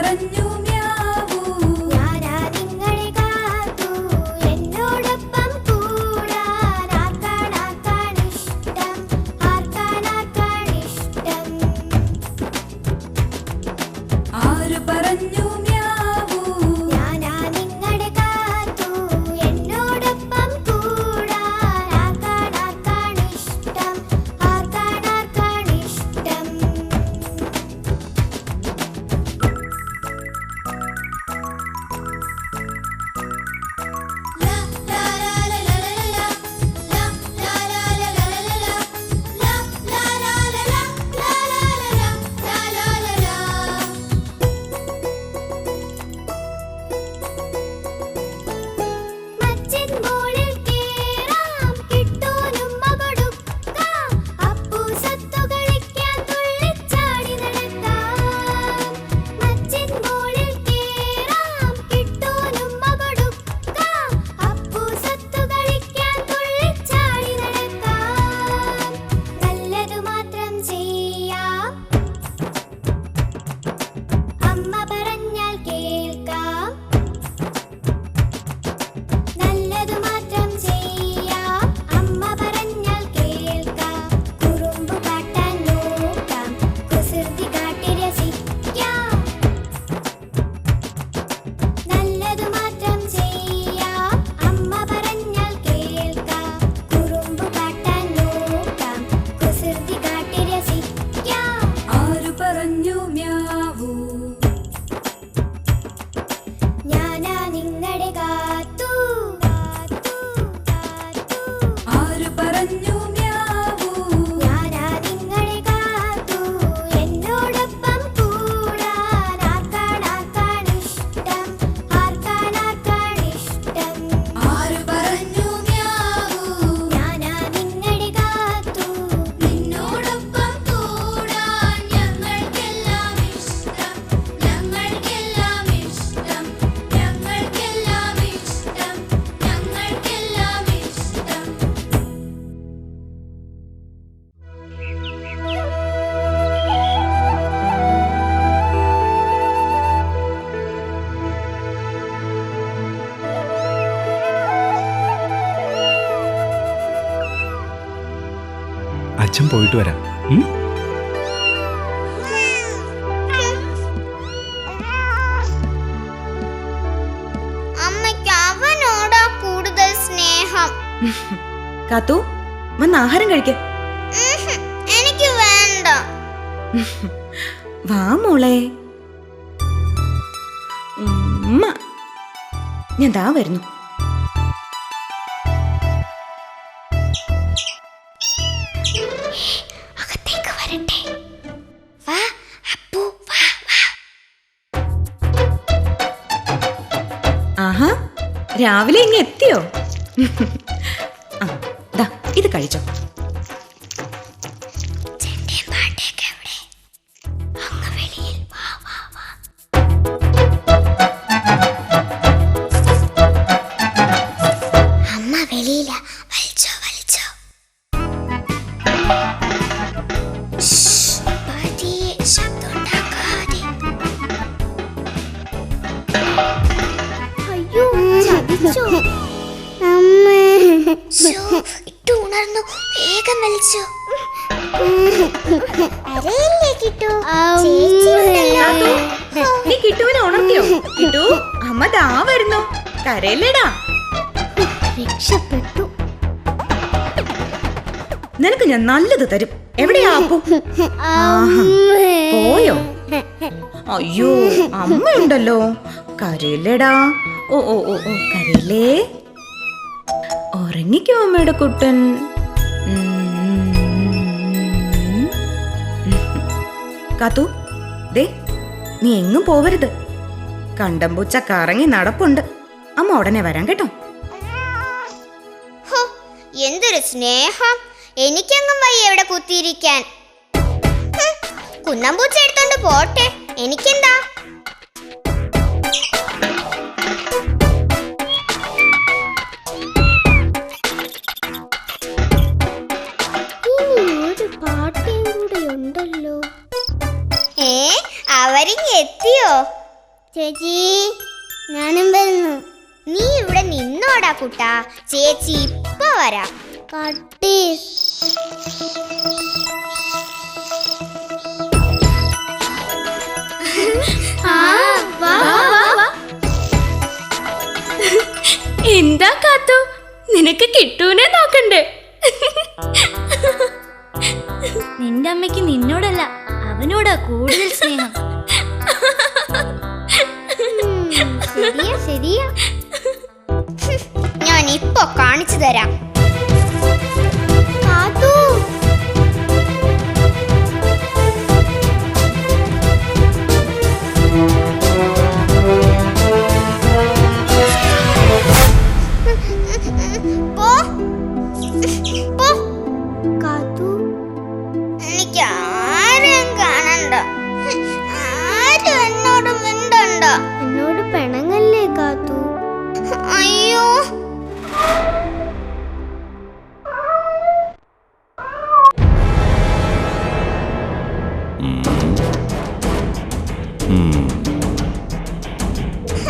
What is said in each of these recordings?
പറഞ്ഞു മ്യാവൂ. ഞാനാ നിങ്ങളെ കാത്തു എന്നോടൊപ്പം കൂടാൻ. ആർക്കാണിഷ്ടം, ആർക്കാണിഷ്ടം. ആര് പറഞ്ഞു മ്യാവൂ. ഞാനാ നിങ്ങളെ കാത്തു എന്നോടൊപ്പം കൂടാൻ. ആർക്കാണിഷ്ടം, ആർക്കാണിഷ്ടം. മച്ചിൻ മോളിൽ കേറാം, കിട്ടൂനുമ്മ കൊടുക്കാം. അപ്പു സത്തു കളിക്കാൻ തുള്ളിച്ചാടി നടക്കാം. മച്ചിൻ മോളിൽ കേറാം, കിട്ടൂനുമ്മ കൊടുക്കാം. അപ്പു സത്തു കളിക്കാൻ തുള്ളിച്ചാടി നടക്കാം. നല്ലതു മാത്രം ചെയ്യാം, അമ്മ പറഞ്ഞാൽ കേൾക്കാം. നല്ലതു മാത്രം ചെയ്യാം, അമ്മ പറഞ്ഞാൽ കേൾക്കാം. കുറുമ്പ് കാട്ടാൻ നോക്കാം, കുസൃതി കാട്ടി രസിക്കാം. നല്ലതു മാത്രം ചെയ്യാം, അമ്മ പറഞ്ഞാൽ കേൾക്കാം. കുറുമ്പ് കാട്ടാൻ നോക്കാം, കുസൃതി കാട്ടി രസിക്കാം. ആര് പറഞ്ഞു മ്യാവൂ. ഞാനാ നിങ്ങളുടെ കാത്തു. ആര് പറഞ്ഞു മ്യാവൂ. ഞാനാ നിങ്ങളെ കാത്തു എന്നോടൊപ്പം കൂടാൻ. ആർക്കാണിഷ്ടം, ആർക്കാണിഷ്ടം. ആര് പറഞ്ഞു മ്യാവൂ. ഞാനാ നിങ്ങളെ കാത്തു നിന്നോടൊപ്പം കൂടാൻ ഞങ്ങൾക്കെല്ലാം ഇഷ്ടം, ഞങ്ങൾക്കെല്ലാം ഇഷ്ടം, ഞങ്ങൾക്കെല്ലാം ഇഷ്ടം, ഞങ്ങൾക്കെല്ലാം ഇഷ്ടം. അച്ഛൻ പോയിട്ട് വരാം. ഉം? അമ്മയ്ക്ക് അവനോടാ കൂടുതൽ സ്നേഹം. കാത്തു വന്ന് ആഹാരം കഴിക്ക. എനിക്ക് വേണ്ട. വാ മോളെ. ഉമ്മ. ഞാൻ ദാ വരുന്നു. അകത്തേക്ക് വരട്ടെ. വാ അപ്പു, വാ വാ. ആഹാ രാവിലെ ഇങ്ങ് എത്തിയോ? ആ, ദാ ഇത് കഴിച്ചോ. ചെണ്ടയും പാട്ടയൊക്കെ എവിടെ? അങ്ങ് വെളിയിൽ. വാ വാ വാ. അമ്മ വെളിയില. വലിച്ചോ വലിച്ചോ. പതിയെ, ശബ്ദം ഉണ്ടാക്കാതെ. അയ്യോ ചതിച്ചോ? ഇട്ടു ഉണർന്നു, വേഗം വലിച്ചോ. അരയില്ലേ കിട്ടു. കാത്തു, നീ കിട്ടുവിനെ ഉണർത്തിയോ? കിട്ടു അമ്മ ദാ വരുന്നു. കരയില്ലടാ. രക്ഷപ്പെട്ടു. നിനക്ക് ഞാൻ നല്ലത് തരും. എവിടെയാ അപ്പു? ആഹാ, പോയോ? അയ്യോ അമ്മയുണ്ടല്ലോ. കരയില്ലേടാ. ഓ ഓ ഓ ഓ കരയില്ലേ. ഉറങ്ങിക്കോ അമ്മയുടെ കുട്ടൻ. കാത്തു ദേ നീ എങ്ങും പോവരുത്. കണ്ടംപൂച്ച കറങ്ങി നടപ്പുണ്ട്. അമ്മ ഉടനെ വരാം കേട്ടോ. ഹോ, എന്തൊരു സ്നേഹം. എനിക്കെങ്ങും വയ്യ ഇവിടെ കുത്തിയിരിക്കാൻ. കുന്നമ്പൂച്ച എടുത്തോണ്ട് പോട്ടെ, എനിക്കെന്താ. അവരിങ്ങ് എത്തിയോ? ചേച്ചി ഞാനും വരുന്നു. നീ ഇവിടെ നിന്നോടാ കുട്ടാ, ചേച്ചി ഇപ്പൊ വരാം. കട്ടി എന്താ കാത്തു, നിനക്ക് കിട്ടൂനെ നോക്കണ്ടേ? നിന്റെ അമ്മയ്ക്ക് നിന്നോടല്ല അവനോടാ കൂടുതൽ സ്നേഹം. ശരിയാ ശരിയാ, ഞാൻ ഇപ്പൊ കാണിച്ചു തരാം. കാത്തു പോ പോ. കാത്തു എനിക്ക് ആരും കാണണ്ട, ആരും എന്നോട് മിണ്ടണ്ട. എന്നോട് പിണങ്ങല്ലേ കാത്തു. അയ്യോ,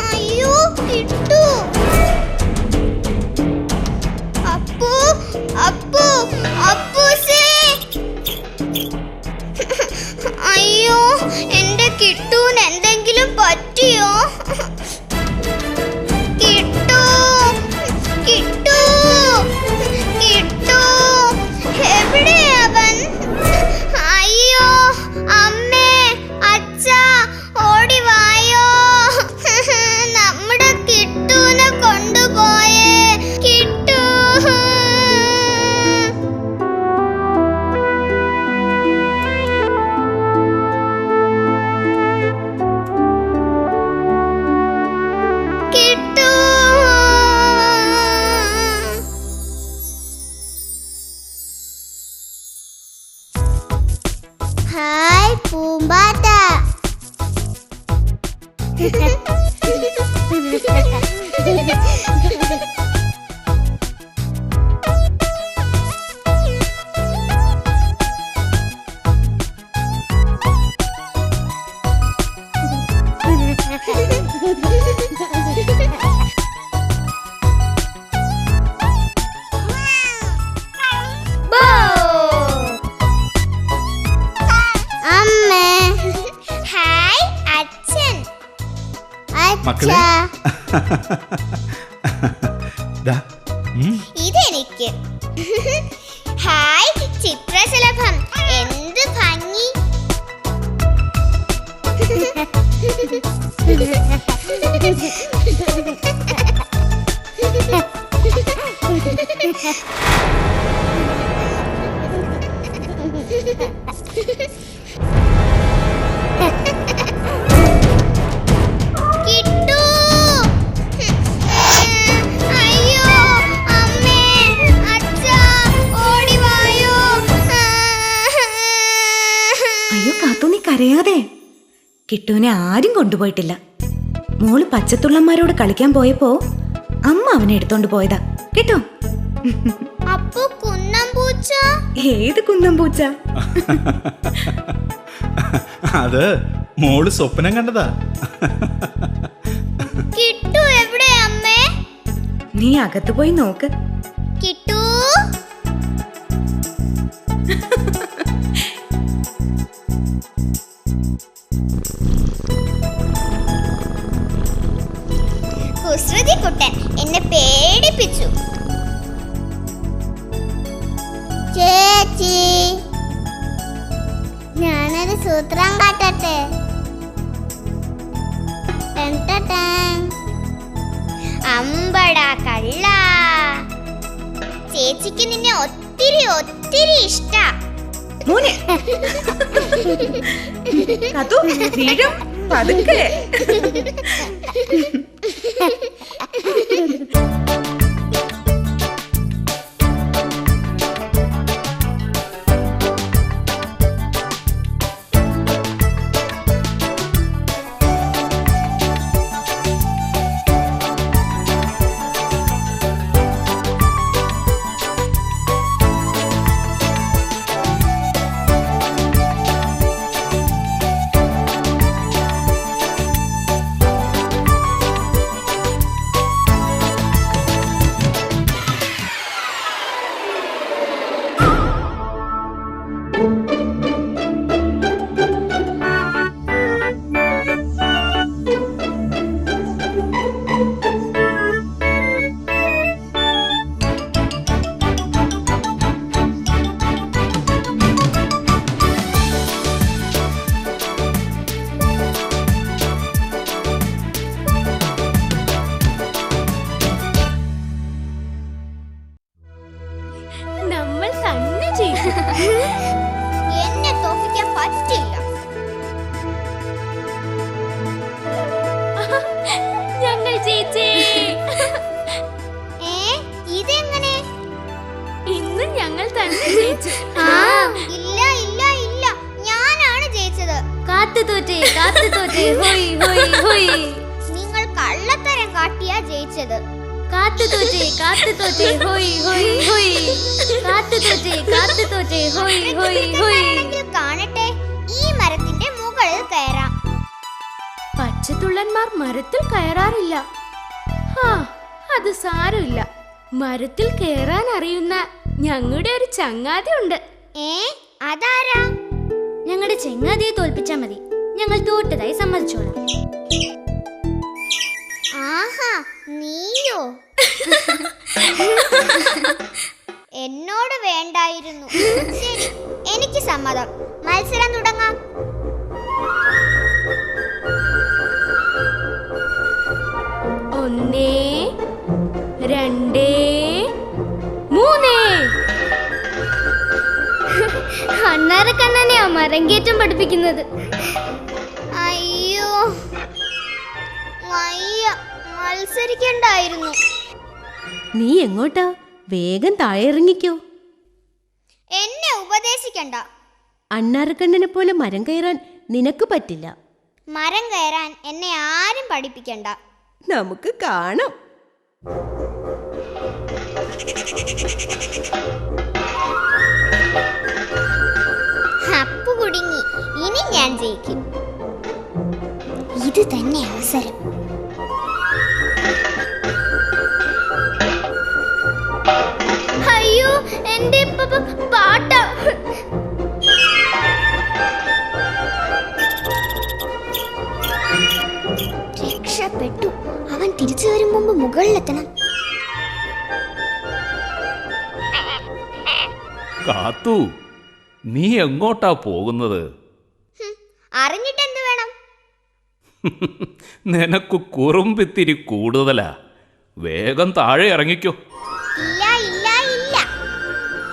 അയ്യോ കിട്ടു. അപ്പു അപ്പു അപ്പൂസേ. അയ്യോ, എന്റെ കിട്ടൂന് എന്തെങ്കിലും പറ്റിയോ? കിട്ടു കിട്ടു കിട്ടു, എവിടെ അവൻ? അയ്യോ അമ്മേ, അച്ഛാ, ഓടി വായോ. നമ്മുടെ കിട്ടൂനെ കൊണ്ടുപോയേ. കിട്ടു. കിട്ടു. ഹായ് പൂമ്പാറ്റ. അമ്മേ ഹായ് അച്ഛൻ. മക്കളെ ദാ, ഇതെനിക്ക്. ഹായ് ചിത്രശലഭം, എന്ത് ഭംഗി. കിട്ടു. അയ്യോ അമ്മേ, അച്ഛാ, ഓടി വായോ. അയ്യോ കാത്തു, നീ കരയാതെ. കിട്ടുവിനെ ആരും കൊണ്ടുപോയിട്ടില്ല. മോള് പച്ചത്തുള്ളന്മാരോട് കളിക്കാൻ പോയപ്പോ അമ്മ അവനെ എടുത്തോണ്ട് പോയതാ കേട്ടോ. അപ്പു കുന്നം പൂച്ച. ഏത് കുന്നം പൂച്ച? അത് മോള് സ്വപ്നം കണ്ടതാ. കിട്ടു എവിടെ അമ്മേ? നീ അകത്ത് പോയി നോക്ക്. കിട്ടു. കുസൃതി കുട്ടൻ എന്നെ പേടിപ്പിച്ചു. ചേച്ചി ഞാനൊരു സൂത്രം കാട്ടട്ടെ. അമ്പടാ കള്ള, ചേച്ചിക്ക് നിന്നെ ഒത്തിരി ഒത്തിരി ഇഷ്ടാ. മോനെ കാത്തു, വീഴും പതുക്കെ. കാത്തു തോറ്റേ ഹോയ് ഹോയ് ഹോയ്. നിങ്ങൾ കള്ളത്തരം കാട്ടിയാ ജയിച്ചത്. കാത്തു തോറ്റേ ഹോയ് ഹോയ് ഹോയ്. കാത്തു തോറ്റേ ഹോയ് ഹോയ് ഹോയ്. വേണമെങ്കിൽ കാണട്ടെ, ഈ മരത്തിന്റെ മുകളിൽ കയറാം. പച്ചത്തുള്ളന്മാർ മരത്തിൽ കയറാറില്ല. ഹാ, അത് സാരമില്ല. മരത്തിൽ കയറാൻ അറിയുന്ന ഞങ്ങളുടെ ഒരു ചങ്ങാതി ഉണ്ട്. അതാരാ? ഞങ്ങളുടെ ചങ്ങാതിയെ തോൽപ്പിച്ചാ മതി. ഞങ്ങൾ തോറ്റതായി സമ്മതിച്ചോളാം. ആഹാ, നീയോ? എന്നോട് വേണ്ടായിരുന്നു. ശരി, എനിക്ക് സമ്മതം. മത്സരം തുടങ്ങാം. ഒന്നേ, രണ്ടേ, മൂന്നേ. അണ്ണാരക്കണ്ണനെയാ മരങ്കേറ്റം പഠിപ്പിക്കുന്നത്. അയ്യോ, വയ്യ, മത്സരിക്കണ്ടായിരുന്നു. നീ എങ്ങോട്ടാ? വേഗം താഴെ ഇറങ്ങിക്കോ. എന്നെ ഉപദേശിക്കണ്ട. അണ്ണാറക്കണ്ണനെ പോലെ മരം കയറാൻ നിനക്ക് പറ്റില്ല. മരം കയറാൻ എന്നെ ആരും പഠിപ്പിക്കണ്ട. നമുക്ക് കാണാം. അപ്പു കുടുങ്ങി. ഇനി ഞാൻ ജയിക്കും. ഇത് തന്നെ അവസരം. അയ്യോ, എന്റെ പാട്ട. രക്ഷപ്പെട്ടു. അവൻ തിരിച്ചു വരും മുമ്പ് മുകളിലെത്തണം. കാത്തു, നീ എങ്ങോട്ടാ പോകുന്നത്? അറിഞ്ഞിട്ട് എന്ത് വേണം? നിനക്ക് കുറുമ്പിത്തിരി കൂടുതലാ. വേഗം താഴെ ഇറങ്ങിക്കോ. ഇല്ല ഇല്ല ഇല്ല.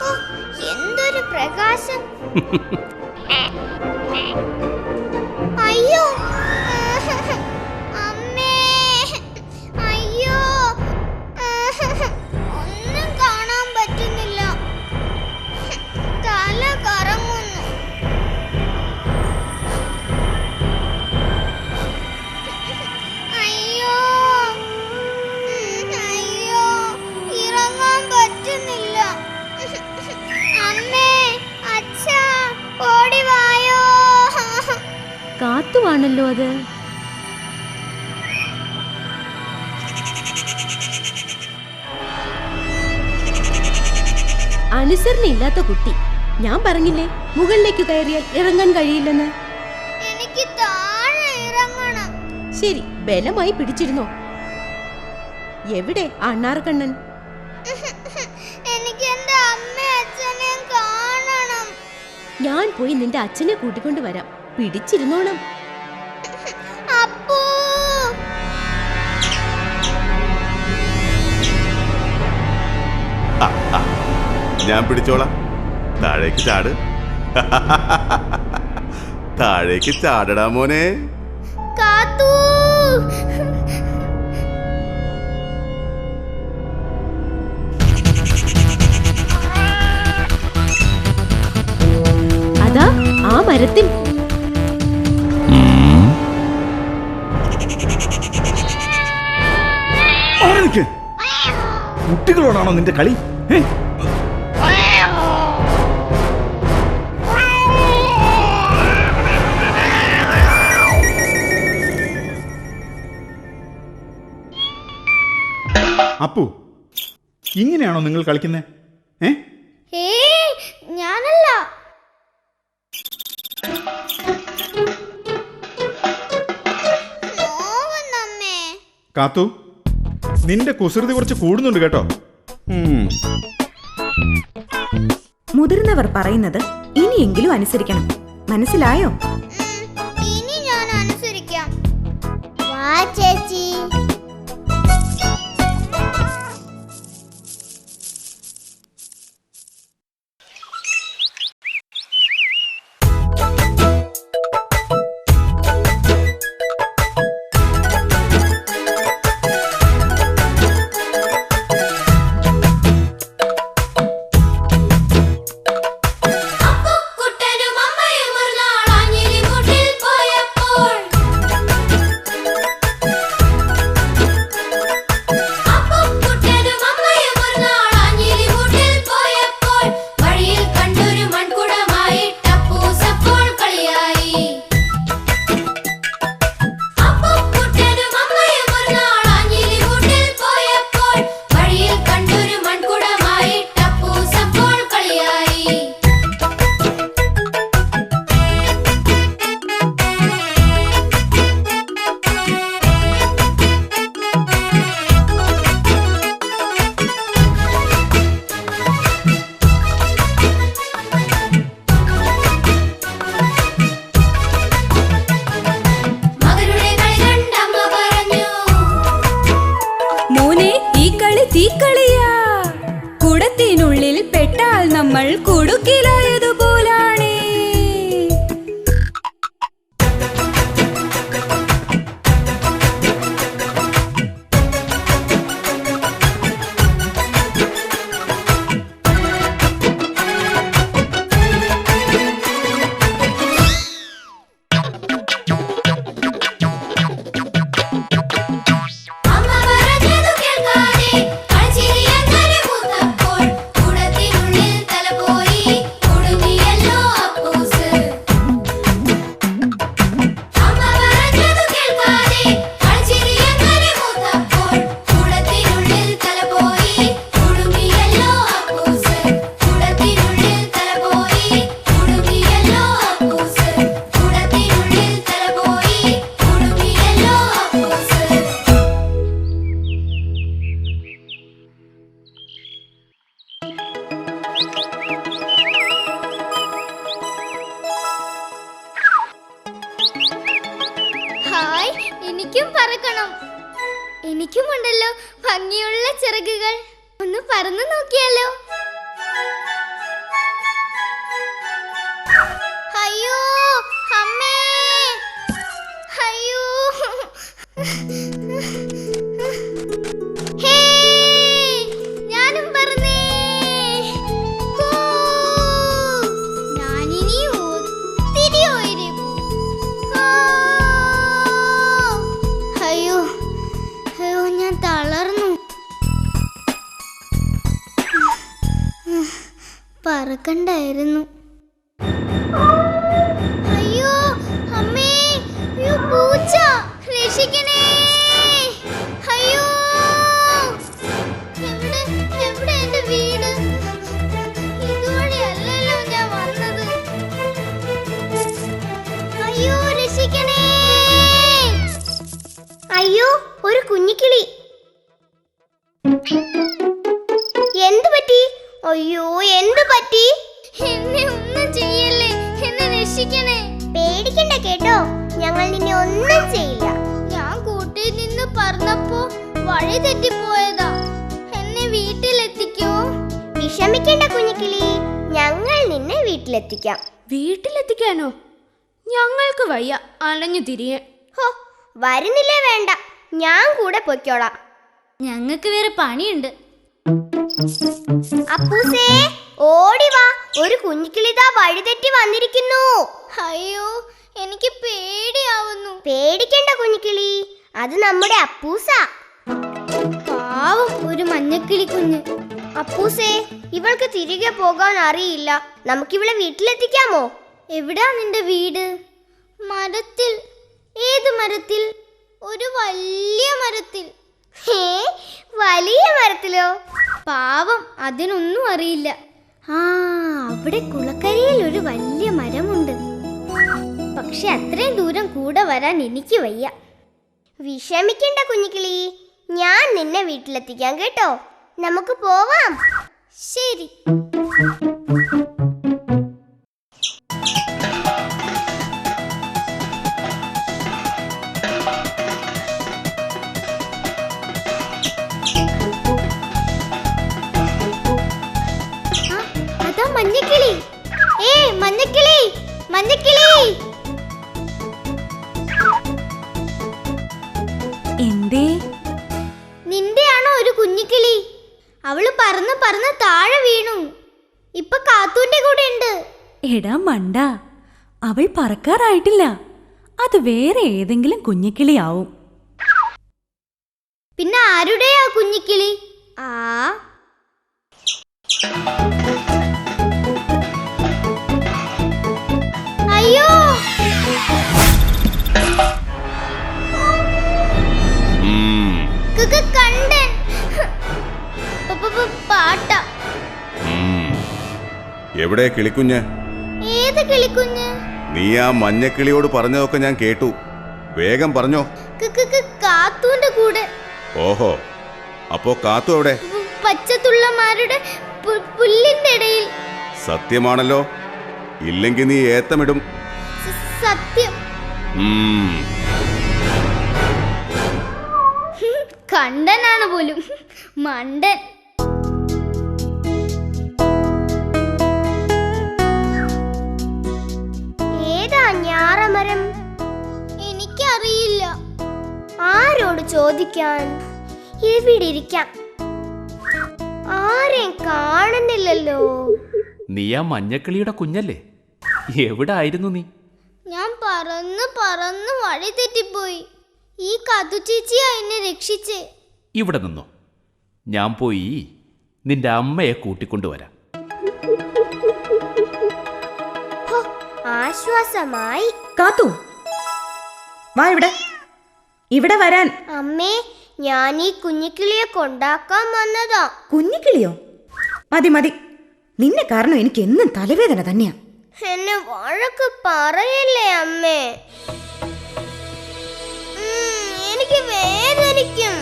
ഓ, എന്തൊരു പ്രകാശം. അയ്യോ, അമ്മേ, അയ്യോ, ഒന്നും കാണാൻ പറ്റുന്നില്ല. തല കറങ്ങുന്നു. അയ്യോ, അയ്യോ, ഇറങ്ങാൻ പറ്റുന്നില്ല. അമ്മേ, അച്ഛാ, ഓടി വായോ. കാത്തുവാണല്ലോ അത്. അനുസരണയില്ലാത്ത കുട്ടി. ഞാൻ പറഞ്ഞില്ലേ മുകളിലേക്ക് കയറിയാൽ ഇറങ്ങാൻ കഴിയില്ലെന്ന്. എനിക്ക് താഴെ ഇറങ്ങണം. ശരി, ബലമായി പിടിച്ചിരുന്നോ. എവിടെ അണ്ണാറക്കണ്ണൻ? എനിക്ക് എന്റെ അമ്മ അച്ഛനെയും കാണണം. ഞാൻ പോയി നിന്റെ അച്ഛനെ കൂട്ടിക്കൊണ്ട് വരാം. പിടിച്ചിരുന്നോണം. അപ്പൂ, ഞാൻ പിടിച്ചോളാം. താഴേക്ക് ചാട്. താഴേക്ക് ചാടടാ മോനെ. കാത്തു. അതാ ആ മരത്തിൽ. കുട്ടികളോടാണോ നിന്റെ കളി? അപ്പു, ഇങ്ങനെയാണോ നിങ്ങൾ കളിക്കുന്നത്? ഞാനല്ല. കാത്തു, നിന്റെ കുസൃതി കുറച്ച് കൂടുന്നുണ്ട് കേട്ടോ. മുതിർന്നവർ പറയുന്നത് ഇനിയെങ്കിലും അനുസരിക്കണം. മനസ്സിലായോ? ഇനി ഞാൻ അനുസരിക്കാം. വാ ചേച്ചി. കുട്ടനും അമ്മയും ഒരു നാളാഞ്ഞിരി ഹായ്, എനിക്കും പറക്കണം. എനിക്കുമുണ്ടല്ലോ ഭംഗിയുള്ള ചിറകുകൾ. ഒന്ന് പറന്നു നോക്കിയാലോ? അയ്യോ അമ്മേ, അയ്യോ. ഹേ, ഞാനും പറന്നേ. കൂ. ഞാനിനി ഒത്തിരി ഉയരും. ആ. അയ്യോ അയ്യോ, ഞാൻ തളർന്നു. പറക്കണ്ടായിരുന്നു. അയ്യോ അമ്മേ, അയ്യോ പൂച്ച, രക്ഷിക്കണേ. അയ്യോ, എവിടെ എവിടെ എന്റെ വീട്? ഇതുവഴിയല്ലല്ലോ ഞാൻ വന്നത്. അയ്യോ രക്ഷിക്കണേ. അയ്യോ, ഒരു കുഞ്ഞിക്കിളി. എന്തു പറ്റി? അയ്യോ, എന്തു പറ്റി? എന്നെ ഒന്നും ചെയ്യല്ലേ, എന്നെ രക്ഷിക്കണേ. പേടിക്കണ്ട കേട്ടോ, ഞങ്ങൾ നിന്നെ ഒന്നും ചെയ്യില്ല. ഞാൻ കൂട്ടിൽ നിന്ന് പറഞ്ഞപ്പോ വഴി തെറ്റിപ്പോയതാ. എന്നെ വീട്ടിലെത്തിക്കോ? വിഷമിക്കണ്ട കുഞ്ഞിക്കിളി, ഞങ്ങൾ നിന്നെ വീട്ടിലെത്തിക്കാം. വീട്ടിലെത്തിക്കാനോ? ഞങ്ങൾക്ക് വയ്യ അലഞ്ഞു തിരിയാൻ. ഹോ, വരുന്നില്ലേ വേണ്ട, ഞാൻ കൂടെ പൊയ്ക്കോളാം. ഞങ്ങൾക്ക് വേറെ പണിയുണ്ട്. അപ്പൂസേ, ഓടി വാ, ഒരു കുഞ്ഞിക്കിളിതാ വഴിതെറ്റി വന്നിരിക്കുന്നു. അയ്യോ, എനിക്ക് പേടിയാവുന്നു. പേടിക്കണ്ട കുഞ്ഞിക്കിളി, അത് നമ്മുടെ അപ്പൂസ. പാവം ഒരു മഞ്ഞക്കിളി കുഞ്ഞ്. അപ്പൂസേ, ഇവൾക്ക് തിരികെ പോകാൻ അറിയില്ല. നമുക്കിവളെ വീട്ടിലെത്തിക്കാമോ? എവിടാ നിന്റെ വീട്? മരത്തിൽ. ഏത് മരത്തിൽ? ഒരു വലിയ മരത്തിൽ. ഹേ, വലിയ മരത്തിലോ? പാവം, അതിനൊന്നും അറിയില്ല. ആ, അവിടെ കുളക്കരയിൽ ഒരു വലിയ മരമുണ്ട്. പക്ഷെ അത്രയും ദൂരം കൂടെ വരാൻ എനിക്ക് വയ്യ. വിഷമിക്കണ്ട കുഞ്ഞിക്കിളി, ഞാൻ നിന്നെ വീട്ടിലെത്തിക്കാം കേട്ടോ. നമുക്ക് പോവാം. ശരി. അതാ മഞ്ഞക്കിളി. മഞ്ഞക്കിളി, മഞ്ഞക്കിളി. എന്തേ? നിന്റെയാണോ ഒരു കുഞ്ഞിക്കിളി? അവള് പറന്ന് പറന്ന് താഴെ വീണു. ഇപ്പൊ കാത്തൂന്റെ കൂടെ ഉണ്ട്. എടാ മണ്ട, അവൾ പറക്കാറായിട്ടില്ല. അത് വേറെ ഏതെങ്കിലും കുഞ്ഞിക്കിളിയാവും. പിന്നെ ആരുടെയാ കുഞ്ഞിക്കിളി? ആ, അയ്യോ, കണ്ടൻ. പാട്ട. എവിടെ കിളിക്കുഞ്ഞ്? ഏത് കിളിക്കുഞ്ഞ്? നീ ആ മഞ്ഞക്കിളിയോട് പറഞ്ഞതൊക്കെ ഞാൻ കേട്ടു. വേഗം പറഞ്ഞോ. കാത്തൂന്റെ കൂടെ. ഓഹോ, അപ്പോ കാത്തു എവിടെ? പച്ചത്തുള്ളമാരുടെ പുല്ലിന്റെ ഇടയിൽ. സത്യമാണല്ലോ, ഇല്ലെങ്കിൽ നീ ഏത്തമിടും. സത്യം. കണ്ടനാണ് പോലും, മണ്ടൻ. ഏതാ ഞാറമരം? എനിക്കറിയില്ല. ആരോട് ചോദിക്കാൻ? ഇവിടെ ഇരിക്കാം. ആരെയും കാണുന്നില്ലല്ലോ. നീ ആ മഞ്ഞക്കിളിയുടെ കുഞ്ഞല്ലേ? എവിടെ ആയിരുന്നു നീ? ഞാൻ പറന്ന് പറന്ന് വഴി തെറ്റിപ്പോയി. ഈ കാത്തു ചേച്ചിയാ എന്നെ രക്ഷിച്ചേ. ഇവിടെ നിന്നോ, ഞാൻ പോയി നിന്റെ അമ്മയെ കൂട്ടിക്കൊണ്ടുവരാം. ആശ്വാസമായി. കാത്തു, വാ ഇവിടെ. ഇവിടെ വരാൻ. അമ്മേ, ഞാൻ ഈ കുഞ്ഞിക്കിളിയെ കൊണ്ടാക്കാൻ വന്നതാ. കുഞ്ഞിക്കിളിയോ? മതി മതി, നിന്നെ കാരണം എനിക്ക് എന്നും തലവേദന തന്നെയാ. എന്നെ വഴക്ക് പറയല്ലേ അമ്മേ. എനിക്ക് വേദനിക്കും.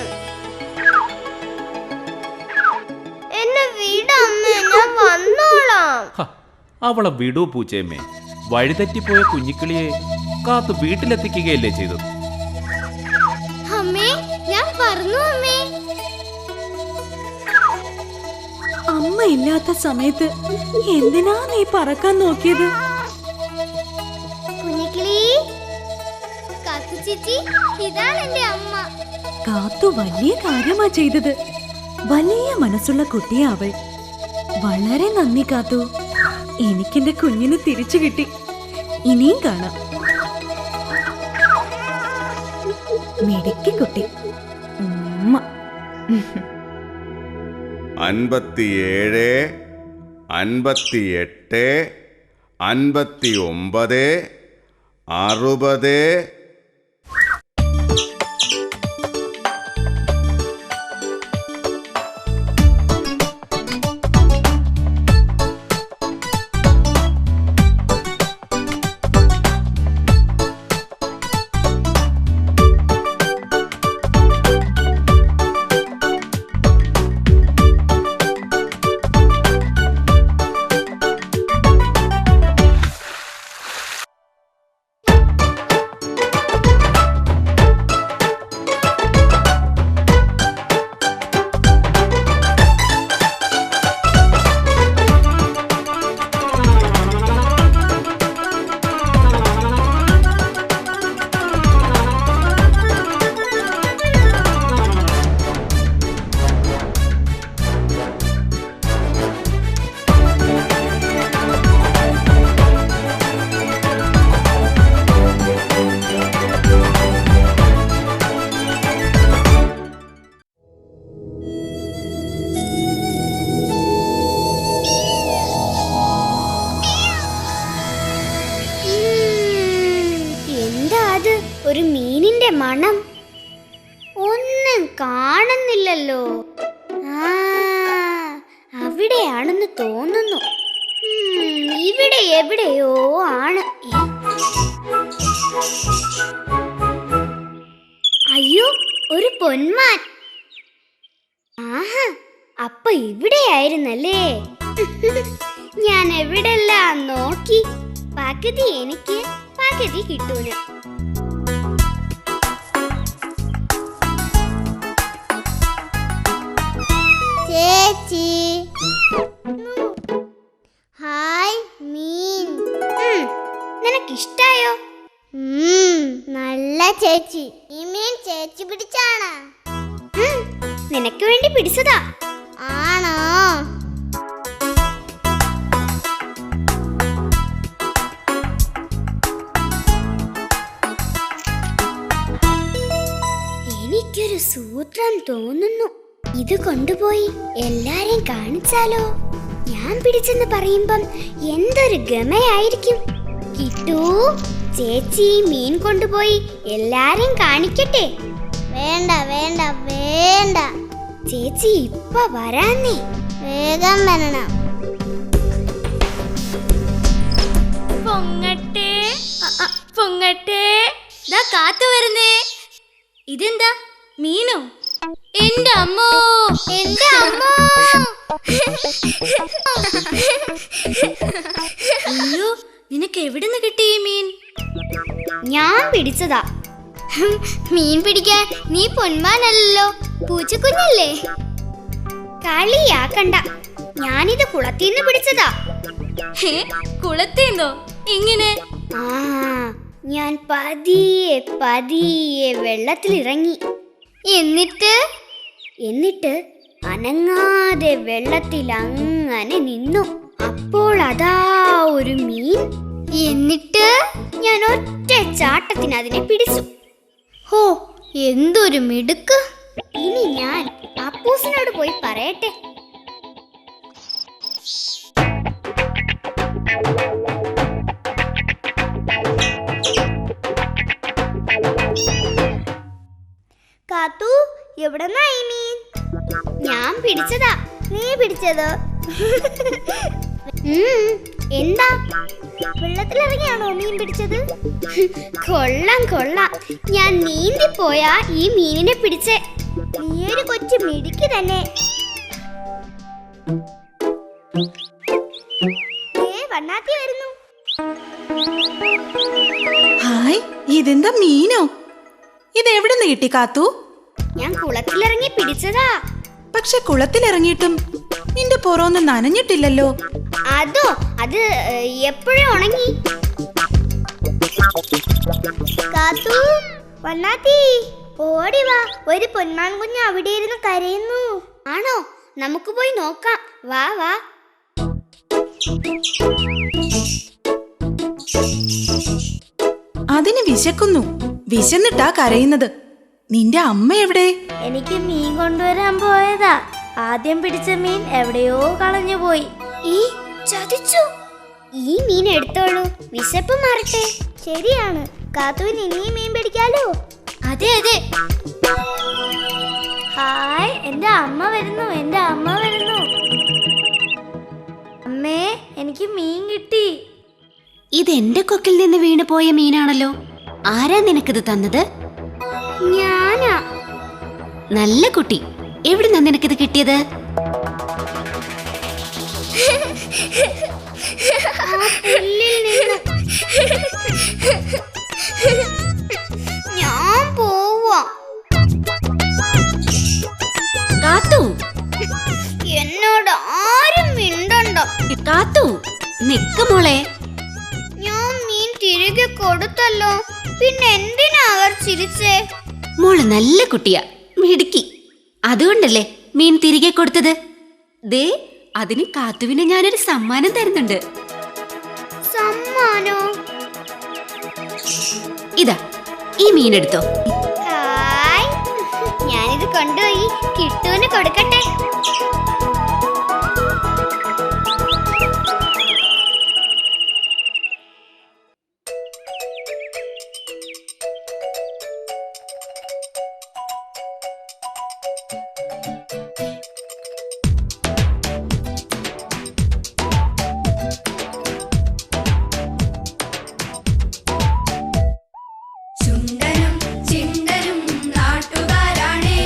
എന്നെ വിടമ്മേ, ഞാൻ വന്നോളാം. അവളെ വിടൂ പൂച്ചയമ്മേ. വഴിതെറ്റിപ്പോയ കുഞ്ഞിക്കിളിയെ കാത്തു വീട്ടിലെത്തിക്കുകയല്ലേ ചെയ്തത്. അമ്മേ ഞാൻ പറഞ്ഞു അമ്മേ. അമ്മ ഇല്ലാത്ത സമയത്ത് എന്തിനാ നീ പറക്കാൻ നോക്കിയത്? കുഞ്ഞിക്കിളി, കാത്തു ചേച്ചി, ഇതാണ് എന്റെ അമ്മ. കാത്തു വലിയ കാര്യമാ ചെയ്തത്. വലിയ മനസ്സുള്ള കുട്ടിയാ അവൾ. വളരെ നന്ദി കാത്തു. എനിക്കെന്റെ കുഞ്ഞിനെ തിരിച്ചു കിട്ടി. ഇനിയും കാണാം. മിടുക്കി കുട്ടി. ഉമ്മ. 57, 58, 59, 60. ഒരു മീനിന്റെ മണം. ഒന്നും കാണുന്നില്ലല്ലോ. അവിടെയാണെന്ന് തോന്നുന്നു. ഇവിടെ എവിടെയോ ആണ്. അയ്യോ, ഒരു പൊന്മാൻ. ആഹാ, അപ്പൊ ഇവിടെയായിരുന്നല്ലേ. ഞാൻ എവിടെല്ലാം നോക്കി. പകുതി എനിക്ക്, പകുതി കിട്ടൂന്. ചേച്ചി, ഹായ് മീൻ. നിനക്കിഷ്ടായോ? നല്ല ചേച്ചി. ഈ മീൻ ചേച്ചി പിടിച്ചാണ്? നിനക്ക് വേണ്ടി പിടിച്ചതാ. ആണോ? എനിക്കൊരു സൂത്രം തോന്നുന്നു. ഇത് കൊണ്ടുപോയി എല്ലാരെയും കാണിച്ചാലോ? ഞാൻ പിടിച്ചെന്ന് പറയുമ്പം എന്തൊരു ഗമയായിരിക്കും. കിട്ടൂ, ചേച്ചി മീൻ കൊണ്ടുപോയി എല്ലാരെയും കാണിക്കട്ടെ. വേണ്ട വേണ്ട വേണ്ട, ചേച്ചി ഇപ്പൊ വരാന്നേ. വേഗം വരണം. പൊങ്ങട്ടെ പൊങ്ങട്ടെ, കാത്തു വരുന്നേ. ഇതെന്താ, മീനോ? എന്റെ അമ്മോ, എന്റെ അമ്മോ. അയ്യോ, നിനക്ക് എവിടുന്ന് കിട്ടി ഈ മീൻ? ഞാൻ പിടിച്ചതാ. മീൻ പിടിക്കാൻ നീ പൊന്മാനല്ലോ, പൂച്ചക്കുഞ്ഞല്ലേ. കളിയാക്കണ്ട, ഞാനിത് കുളത്തിന്ന് പിടിച്ചതാ. കുളത്തിന്നോ? എങ്ങനെ? ഞാൻ പതിയെ പതിയെ വെള്ളത്തിലിറങ്ങി. എന്നിട്ട് അനങ്ങാതെ വെള്ളത്തിൽ അങ്ങനെ നിന്നു. അപ്പോൾ അതാ ഒരു മീൻ. എന്നിട്ട് ഞാൻ ഒറ്റ ചാട്ടത്തിന് അതിനെ പിടിച്ചു. ഹോ, എന്തൊരു മിടുക്ക്. ഇനി ഞാൻ അപ്പൂസിനോട് പോയി പറയട്ടെ. കാത്തു, എവിടെന്നാ ഈ മീൻ? ഞാൻ പിടിച്ചതാ. നീ പിടിച്ചതോ? എന്താ, വെള്ളത്തിലിറങ്ങിയാണോ മീൻ പിടിച്ചത്? കൊള്ളാം കൊള്ളാം, ഞാൻ നീന്തി പോയാ ഈ മീനിനെ പിടിച്ചേ. നീ ഒരു കൊച്ചു മിടുക്കി തന്നെ. വണ്ണാത്തി വരുന്നു. ഹായ്, ഇതെന്താ മീനോ? ഇത് എവിടെ നിന്ന് കിട്ടി കാത്തു? ഞാൻ കുളത്തിലിറങ്ങി പിടിച്ചതാ. പക്ഷെ കുളത്തിലിറങ്ങിയിട്ടും നിന്റെ പുറമൊന്നും നനഞ്ഞിട്ടില്ലല്ലോ. അതോ അത് എപ്പോഴും ഉണങ്ങി. കാത്തു വന്നാത്തി ഓടി വാ, ഒരു പൊന്മാൻ കുഞ്ഞ് അവിടെ ഇരുന്ന് കരയുന്നു. ആണോ? നമുക്ക് പോയി നോക്കാം. വാ വാ. അതിന് വിശക്കുന്നു. വിശന്നിട്ടാ കരയുന്നത്. നിന്റെ അമ്മ എവിടെ? എനിക്ക് മീൻ കൊണ്ടുവരാൻ പോയതാ. ആദ്യം പിടിച്ച മീൻ എവിടെയോ കളഞ്ഞു പോയി. ഈ ചതിച്ചു. ഈ മീൻ എടുത്തോളൂ, വിശപ്പ് മാറട്ടെ. ശരിയാണ്, കാത്തുവിന് ഇനിയും മീൻ പിടിക്കാലോ. അതെ അതെ. ഹായ്, എന്റെ അമ്മ വരുന്നു, എന്റെ അമ്മ വരുന്നു. അമ്മേ, എനിക്ക് മീൻ കിട്ടി. ഇതെന്റെ കൊക്കിൽ നിന്ന് വീണു പോയ മീനാണല്ലോ. ആരാ നിനക്കിത് തന്നത്? ഞാനാ. നല്ല കുട്ടി. എവിടുന്നാ നിനക്കിത് കിട്ടിയത്? ഞാൻ പോവാ. കാത്തു, എന്നോട് ആരും മിണ്ടണ്ടോ. കാത്തു നിക്ക് മോളെ. ഞാൻ മീൻ തിരികെ കൊടുത്തല്ലോ, പിന്നെ എന്തിനാ അവർ ചിരിച്ചേ? മോള് നല്ല കുട്ടിയാ, മിടുക്കി. അതുകൊണ്ടല്ലേ മീൻ തിരികെ കൊടുത്തത്. ദേ, അതിന് കാത്തുവിന് ഞാനൊരു സമ്മാനം തരുന്നുണ്ട്. സമ്മാനോ? ഇതാ, ഈ മീൻ എടുത്തോ. ഹായ്, ഞാനിത് കൊണ്ടുപോയി കിട്ടുവിന് കൊടുക്കട്ടെ. ചുണ്ടനും ചിണ്ടനും നാട്ടുകാരാണേ,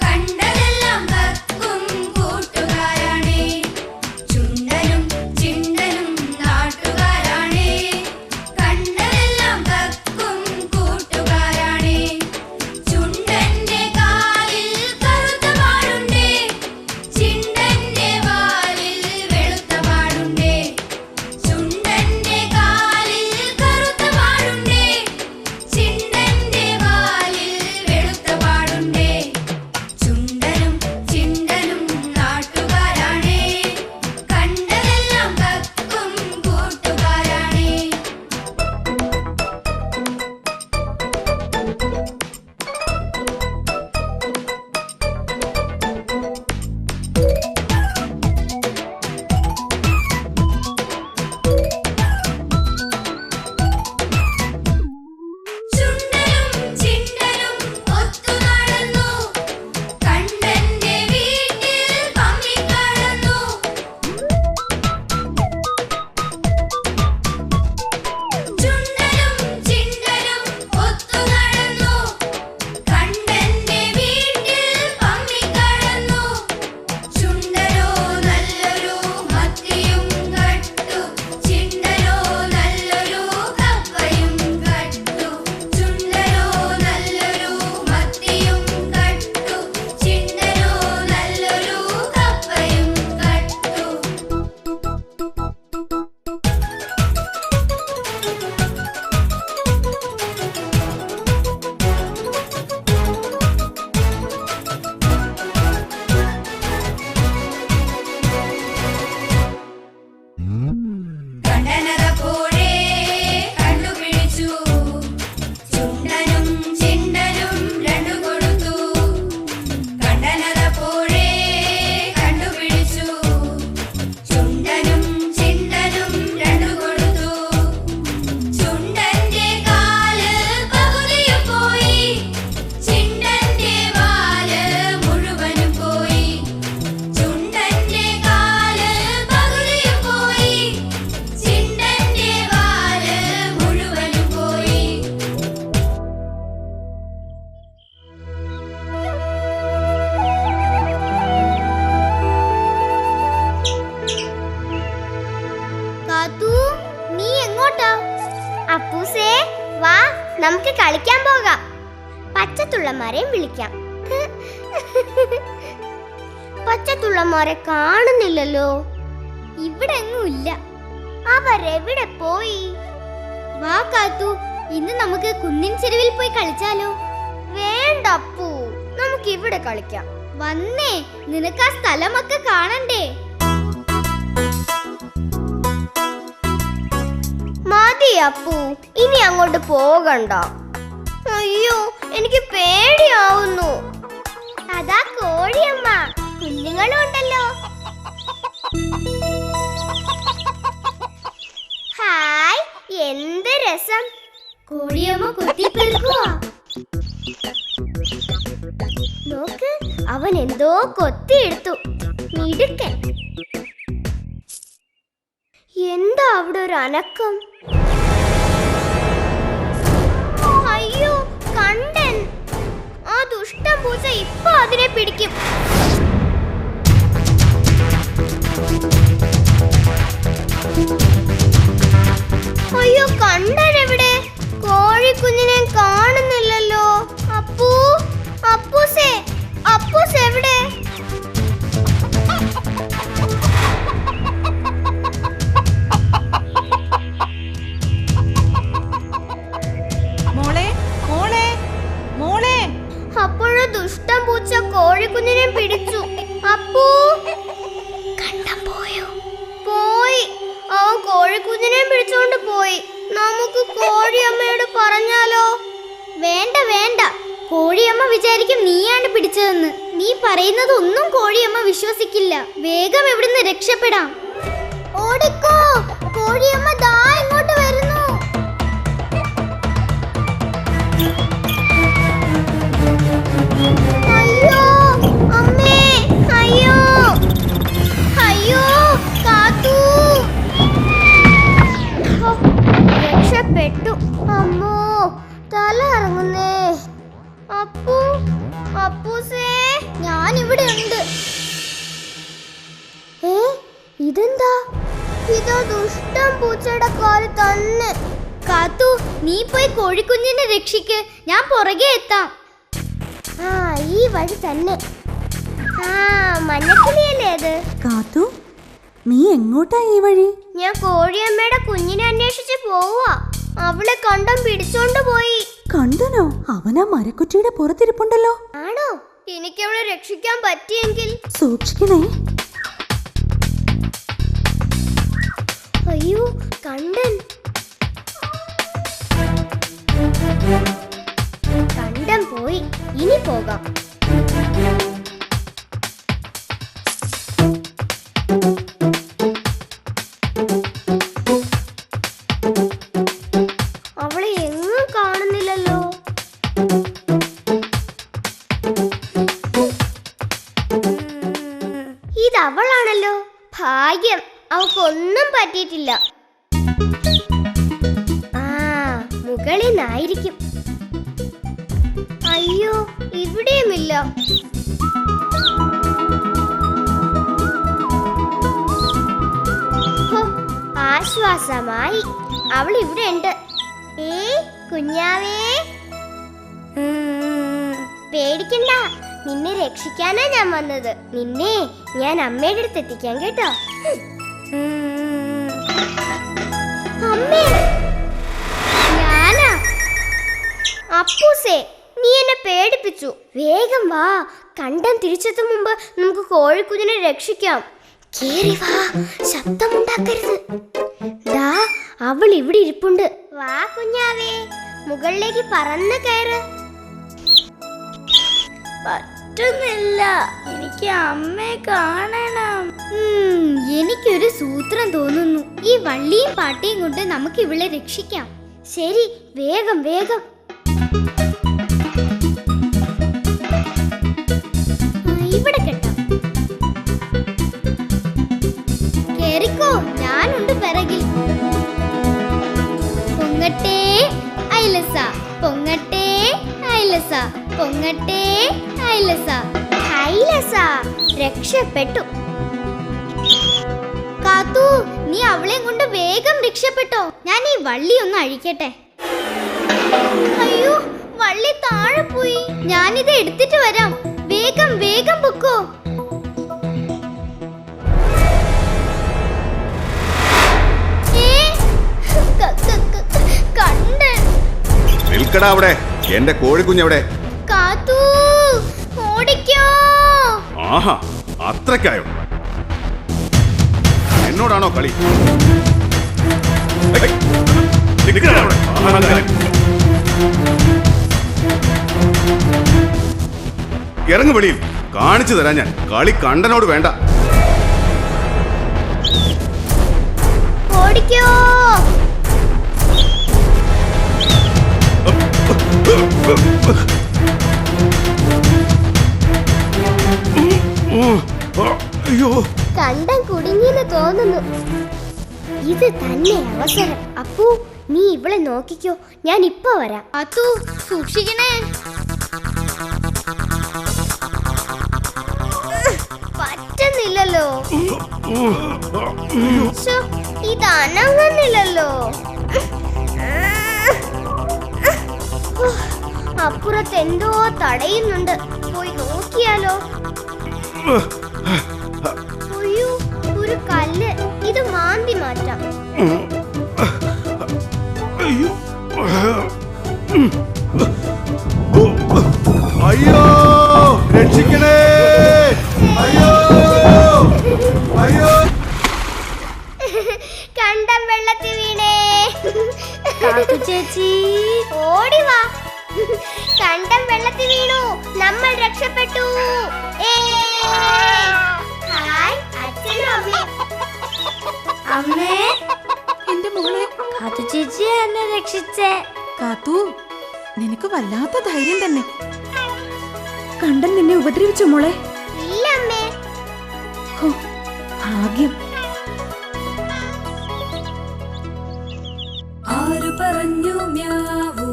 കണ്ടതെല്ലാം കക്കും കൂട്ടുകാരാണേ. ചുണ്ടനും ചിണ്ടനും നാട്ടുകാരാണേ, കണ്ടതെല്ലാം കക്കും കൂട്ടുകാരാണേ. ചുണ്ടന്റെ കാലിൽ കറുത്ത പാടുണ്ടേ, ചിണ്ടന്റെ വാലിൽ വെളുത്ത പാടുണ്ടേ. ചുണ്ടന്റെ കാലിൽ കറുത്ത പാടുണ്ടേ, ചിണ്ടന്റെ വാലിൽ വെളുത്ത പാടുണ്ടേ. ചുണ്ടനും ചിണ്ടനും നാട്ടുകാരാണേ, കണ്ടതെല്ലാം കക്കും കൂട്ടുകാരാണേ. ചുണ്ടനും ചിണ്ടനും ഒത്തു നടന്നു, കണ്ടന്റെ വീട്ടിൽ പമ്മിക്കടന്നു. ചുണ്ടനും ചിണ്ടനും ഒത്തു നടന്നു, കണ്ടന്റെ വീട്ടിൽ പമ്മിക്കടന്നു. ചുണ്ടനോ നല്ലൊരു മത്തിയും കട്ടു, ചിണ്ടനോ നല്ലൊരു കപ്പയും കട്ടു. ചുണ്ടനോ നല്ലൊരു മത്തിയും കട്ടു, ചിണ്ടനോ നല്ലൊരു കപ്പയും കട്ടു. കണ്ടനതപ്പോഴേ കണ്ടുപിടിച്ചു, ചുണ്ടനും ചിണ്ടനും രണ്ടു കൊടുത്തു. കണ്ടനതപ്പോഴേ കണ്ടുപിടിച്ചു, ചുണ്ടനും ചിണ്ടനും രണ്ടു കൊടുത്തു. ചുണ്ടന്റെ കാല് പകുതിയും പോയി, ചിണ്ടന്റെ വാല് മുഴുവനും പോയി. ചുണ്ടന്റെ കാല് പകുതിയും പോയി, ചിണ്ടന്റെ വാല് മുഴുവനും പോയി. കാത്തു, നീ എങ്ങോട്ടാ? അപ്പൂസേ വാ, നമുക്ക് കളിക്കാൻ പോകാം. പച്ചത്തുള്ളമാരെയും വിളിക്കാം. പച്ചത്തുള്ളമാരെ കാണുന്നില്ലല്ലോ. ഇവിടെ എങ്ങും ഇല്ല. അവരെവിടെ പോയി? വാ കാത്തു, ഇന്ന് നമുക്ക് കുന്നിൻ ചെരുവിൽ പോയി കളിച്ചാലോ? വേണ്ട അപ്പു, നമുക്ക് ഇവിടെ കളിക്കാം. വന്നേ, നിനക്ക് ആ സ്ഥലമൊക്കെ കാണണ്ടേ? മതി അപ്പു, ഇനി അങ്ങോട്ട് പോകണ്ട. അയ്യോ, എനിക്ക് പേടിയാവുന്നു. അതാ കോഴിയമ്മ, കുഞ്ഞുങ്ങളും ഉണ്ടല്ലോ. ഹായ്, എന്ത് രസം. കോഴിയമ്മ കൊത്തിപ്പെറുക്കുവാ. നോക്ക്, അവൻ എന്തോ കൊത്തിയെടുത്തു. മിടുക്കൻ. എന്താ അവിടെ ഒരു അനക്കം? അയ്യോ, കണ്ടൻ. ആ ദുഷ്ടൻ പൂച്ച ഇപ്പൊ അതിനെ പിടിക്കും. അയ്യോ, കണ്ടൻ എവിടെ? കോഴിക്കുഞ്ഞിനെ കാണുന്നില്ലല്ലോ. അപ്പൂ, അപ്പൂസേ, അപ്പൂസ് എവിടെ? മോളെ മോളെ മോളെ. അപ്പോഴോ ദുഷ്ടൻ പൂച്ച കോഴിക്കുഞ്ഞിനെ പിടിച്ചു. അപ്പൂ, കണ്ടം പോയോ? പോയി. അവൻ കോഴിക്കുഞ്ഞിനെ പിടിച്ചോണ്ട് പോയി. നമുക്ക് കോഴിയമ്മയോട് പറഞ്ഞാലോ? വേണ്ട വേണ്ട, കോഴിയമ്മ വിചാരിക്കും നീയാണ് പിടിച്ചതെന്ന്. നീ പറയുന്നത് ഒന്നും കോഴിയമ്മ വിശ്വസിക്കില്ല. വേഗം ഇവിടുന്ന് രക്ഷപ്പെടാം. ഓടിക്കോ, കോഴിയമ്മ ദാ ഇങ്ങോട്ട് വരുന്നു. അയ്യോ അമ്മേ, അയ്യോ അയ്യോ, കാത്തു. ഹോ, രക്ഷപ്പെട്ടു. അമ്മോ, തല ഇറങ്ങുന്നേ. അപ്പു, അപ്പൂസേ, ഞാൻ ഇവിടെ ഉണ്ട്. ഇതെന്താ? ഇതോ ദുഷ്ടൻ പൂച്ചയുടെ കാല് തന്നെ. കാത്തു, നീ പോയി കോഴിക്കുഞ്ഞിനെ രക്ഷിക്ക്, ഞാൻ പുറകെ എത്താം. ആ, ഈ വഴി തന്നെ. ആ, മഞ്ഞക്കിളിയല്ലേ അത്? കാത്തു, നീ എങ്ങോട്ടാ ഈ വഴി? ഞാൻ കോഴിയമ്മയുടെ കുഞ്ഞിനെ അന്വേഷിച്ച് പോവാ. അവളെ കണ്ടം പിടിച്ചോണ്ട് പോയി. കണ്ടനോ? അവനാ മരക്കുറ്റിയുടെ പുറത്തിരിപ്പുണ്ടല്ലോ. ആണോ? എനിക്ക് അവളെ രക്ഷിക്കാൻ പറ്റിയെങ്കിൽ. സൂക്ഷിക്കണേ. അയ്യോ, കണ്ടൻ. കണ്ടം പോയി. ഇനി പോകാം. അവളെ എങ്ങും കാണുന്നില്ലല്ലോ. ഇതവളാണല്ലോ. ഭാഗ്യം, അവൾക്കൊന്നും പറ്റിയിട്ടില്ല. ആ, മുകളിൽ നിന്നായിരിക്കും. അയ്യോ, ഇവിടെയുമില്ല. ഹോ, ആശ്വാസമായി. അവൾ ഇവിടെ ഉണ്ട്. കുഞ്ഞാവേ, പേടിക്കണ്ട. നിന്നെ രക്ഷിക്കാനാ ഞാൻ വന്നത്. നിന്നെ ഞാൻ അമ്മയുടെ അടുത്ത് എത്തിക്കാൻ കേട്ടോ. അമ്മേ, ഞാനാ. അപ്പൂസേ, നീ എന്നെ പേടിപ്പിച്ചു. വേഗം വാ, കണ്ടം തിരിച്ചെത്തും മുമ്പ് നമുക്ക് കോഴിക്കുഞ്ഞിനെ രക്ഷിക്കാം. കേറി വാ, ശബ്ദമുണ്ടാക്കരുത്. ദാ, അവൾ ഇവിടെ ഇരിപ്പുണ്ട്. വാ കുഞ്ഞാവേ, മുകളിലേക്ക് പറന്ന് കയറ്. പറ്റുന്നില്ല, എനിക്ക് അമ്മയെ കാണണം. എനിക്കൊരു സൂത്രം തോന്നുന്നു. ഈ വള്ളിയും പാട്ടയും കൊണ്ട് നമുക്ക് ഇവളെ രക്ഷിക്കാം. ശരി, വേഗം വേഗം. ഇവിടെ കെട്ടാം. കേറിക്കോ, ഞാനുണ്ട് പിറകിൽ. പൊങ്ങട്ടെ ഐലസ, പൊങ്ങട്ടെ ഐലസ, പൊങ്ങട്ടെ ഐലസ. ഐലസ, രക്ഷപ്പെട്ടു. കാത്തു, നീ അവളെ കൊണ്ട് വേഗം രക്ഷപ്പെട്ടോ. ഞാൻ ഈ വള്ളി ഒന്ന് അഴിക്കട്ടെ. അയ്യോ, വള്ളി താഴെ താഴെ പോയി? ഞാനിത് എടുത്തിട്ട് വരാം. വേഗം വേഗം പൊക്കോ. കണ്ടൻ. നിൽക്കടാ അവിടെ. എന്റെ കോഴിക്കുഞ്ഞെവിടെ? കാത്തു, ഓടിക്കോ. ആഹാ, അത്രക്കായോ? എന്നോടാണോ കളി? നിൽക്കടാ അവിടെ. ഇറങ്ങു വെളിയിൽ. കാണിച്ചു തരാം ഞാൻ. കളി കണ്ടനോട് വേണ്ട. ഓടിക്കോ. അയ്യോ, കണ്ടം കുടുങ്ങിയെന്ന് തോന്നുന്നു. ഇത് തന്നെ അവസരം. അപ്പു, നീ ഇവളെ നോക്കിക്കോ, ഞാൻ ഇപ്പൊ വരാം. കാത്തു, സൂക്ഷിക്കണേ. പറ്റുന്നില്ലല്ലോ. ശ്ശോ, ഇത് അനങ്ങുന്നില്ലല്ലോ. അപ്പുറത്ത് എന്തോ തടയുന്നുണ്ട്. പോയി നോക്കിയാലോ? അയ്യോ, ഒരു കല്ല്. ഇത് മാന്തി മാറ്റാം. അയ്യോ, രക്ഷിക്കണേ. അയ്യോ, അയ്യോ. കണ്ടം വെള്ളത്തിൽ വീണേ. കാത്തു ചേച്ചി, ഓടി വാ. കണ്ടം വെള്ളത്തിൽ വീണു. നമ്മൾ രക്ഷപ്പെട്ടു. ഹായ്, അച്ഛനും അമ്മയും. അമ്മേ. എന്റെ മോളെ. കാത്തു ചേച്ചി എന്നെ രക്ഷിച്ചേ. കാത്തു, നിനക്ക് വല്ലാത്ത ധൈര്യം തന്നെ. കണ്ടൻ നിന്നെ ഉപദ്രവിച്ചു മോളെ? ഇല്ല അമ്മേ. ഹോ, ഭാഗ്യം. ആര് പറഞ്ഞു മ്യാവൂ?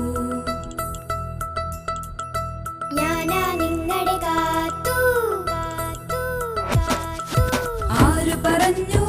ഞാനാ നിങ്ങളുടെ കാത്തു. ആര് പറഞ്ഞു